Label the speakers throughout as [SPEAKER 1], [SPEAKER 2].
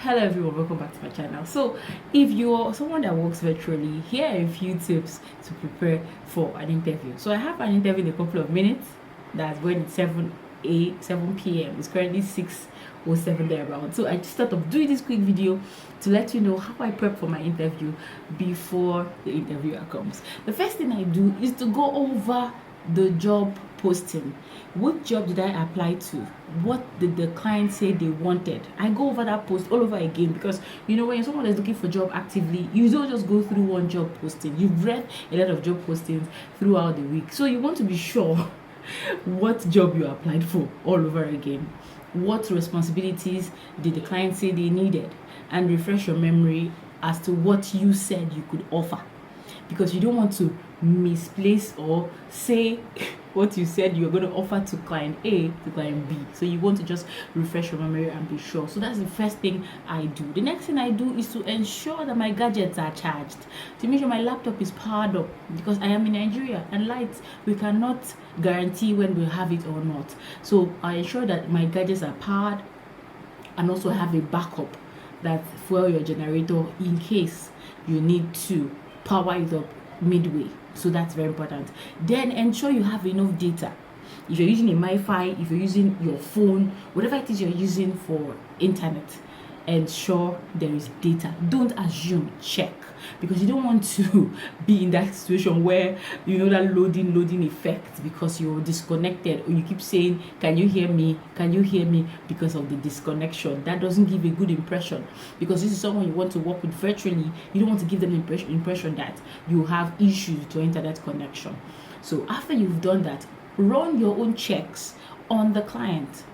[SPEAKER 1] Hello everyone, welcome back to my channel. So if you're someone that works virtually, here are a few tips to prepare for an interview. So I have an interview in a couple of minutes. That's when it's 7 p.m. It's currently 6:07 thereabout. So I just thought of doing this quick video to let you know how I prep for my interview before the interviewer comes. The first thing I do is to go over the job posting. What job did I apply to? What did the client say they wanted? I go over that post all over again, because you know, when you're someone that's looking for job actively, you don't just go through one job posting. You've read a lot of job postings throughout the week, so you want to be sure what job you applied for all over again. What responsibilities did the client say they needed? And refresh your memory as to what you said you could offer, because you don't want to misplace or say what you said you're going to offer to client A to client B. So you want to just refresh your memory and be sure. So that's the first thing I do. The next thing I do is to ensure that my gadgets are charged, to make sure my laptop is powered up, because I am in Nigeria and lights, we cannot guarantee when we'll have it or not. So I ensure that my gadgets are powered, and also have a backup that fuel your generator in case you need to power it up midway. So that's very important. Then ensure you have enough data. If you're using a Wi-Fi, if you're using your phone, whatever it is you're using for internet, ensure there is data. Don't assume, check, because you don't want to be in that situation where you know that loading effect, because you're disconnected, or you keep saying, can you hear me, because of the disconnection. That doesn't give a good impression, because this is someone you want to work with virtually. You don't want to give them the impression that you have issues to internet connection. So after you've done that, run your own checks on the client.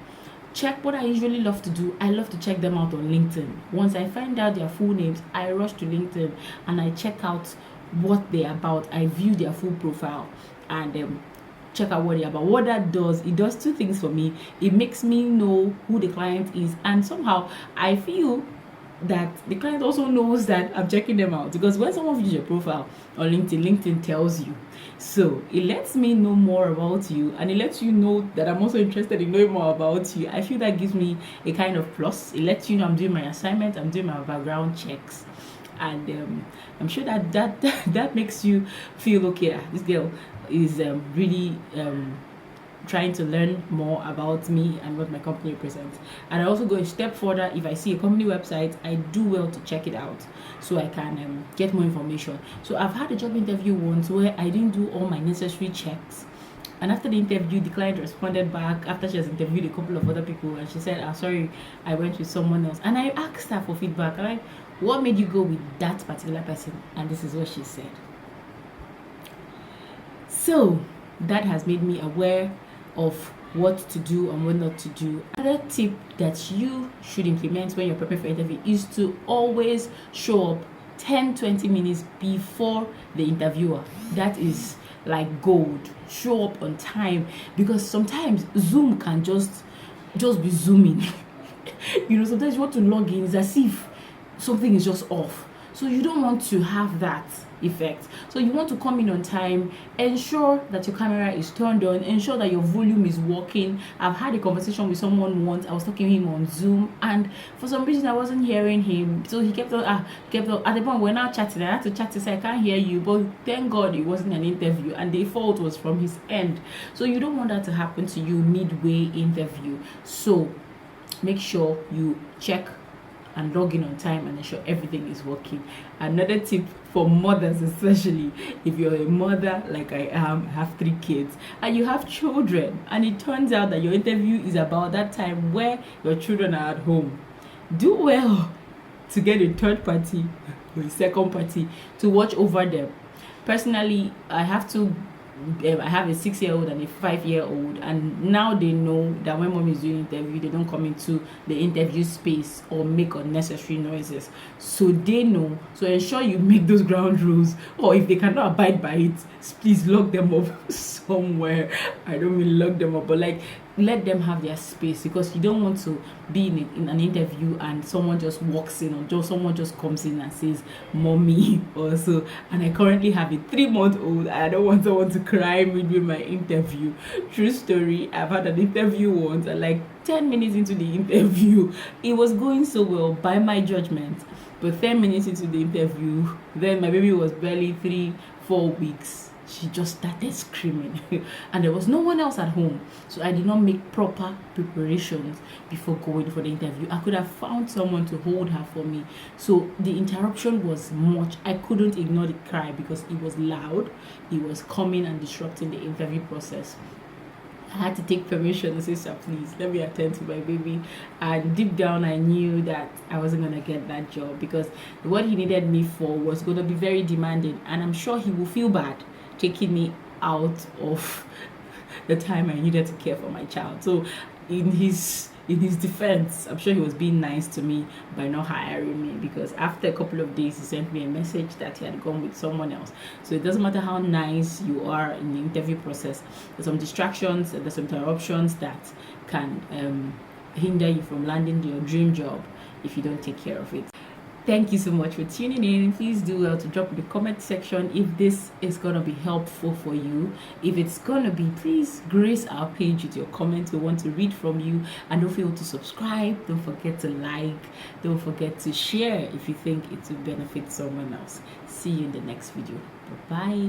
[SPEAKER 1] Check. What I usually love to do, I love to check them out on LinkedIn. Once I find out their full names, I rush to LinkedIn and I check out what they're about. I view their full profile and check out what they're about. What that does, it does two things for me. It makes me know who the client is, and somehow I feel that the client also knows that I'm checking them out, because when someone views your profile on LinkedIn tells you. So it lets me know more about you, and it lets you know that I'm also interested in knowing more about you. I feel that gives me a kind of plus. It lets you know I'm doing my assignment, I'm doing my background checks, and I'm sure that makes you feel okay. This girl is really trying to learn more about me and what my company represents. And I also go a step further. If I see a company website, I do well to check it out so I can get more information. So I've had a job interview once where I didn't do all my necessary checks, and after the interview, the client responded back after she has interviewed a couple of other people, and she said, sorry, I went with someone else. And I asked her for feedback, like, what made you go with that particular person? And this is what she said. So that has made me aware of what to do and what not to do. Another tip that you should implement when you're preparing for interview is to always show up 10-20 minutes before the interviewer. That is like gold. Show up on time, because sometimes Zoom can just be zooming. You know, sometimes you want to log in, it's as if something is just off. So you don't want to have that effect. So you want to come in on time, ensure that your camera is turned on, ensure that your volume is working. I've had a conversation with someone once. I was talking to him on Zoom, and for some reason I wasn't hearing him, so he kept on at the point we're now chatting. I had to chat to say, I can't hear you, but thank God it wasn't an interview and the fault was from his end. So you don't want that to happen to you midway interview. So make sure you check and log in on time and ensure everything is working. Another tip for mothers, especially if you're a mother like I am, have 3 kids and you have children, and it turns out that your interview is about that time where your children are at home, do well to get a third party or a second party to watch over them. Personally, I have a 6-year-old and a 5-year-old, and now they know that when mom is doing interview, they don't come into the interview space or make unnecessary noises. So they know. So ensure you make those ground rules, or if they cannot abide by it, please lock them up somewhere. I don't mean lock them up, but like let them have their space, because you don't want to be in an interview and someone just walks in, or someone just comes in and says mommy also. And I currently have a 3-month-old. I don't want someone to cry midway my interview. True story. I've had an interview once, and like 10 minutes into the interview, it was going so well by my judgment. But 10 minutes into the interview, then my baby was barely 3-4 weeks. She just started screaming, and there was no one else at home. So I did not make proper preparations before going for the interview. I could have found someone to hold her for me. So the interruption was much. I couldn't ignore the cry because it was loud. It was coming and disrupting the interview process. I had to take permission and say, sir, please let me attend to my baby. And deep down, I knew that I wasn't going to get that job because what he needed me for was going to be very demanding. And I'm sure he will feel bad taking me out of the time I needed to care for my child. So in his defense, I'm sure he was being nice to me by not hiring me, because after a couple of days he sent me a message that he had gone with someone else. So it doesn't matter how nice you are in the interview process, there's some distractions, there's some interruptions that can hinder you from landing your dream job if you don't take care of it. Thank you so much for tuning in. Please do well to drop in the comment section if this is going to be helpful for you. If it's going to be, please grace our page with your comments. We want to read from you. And don't forget to subscribe. Don't forget to like. Don't forget to share if you think it will benefit someone else. See you in the next video. Bye-bye.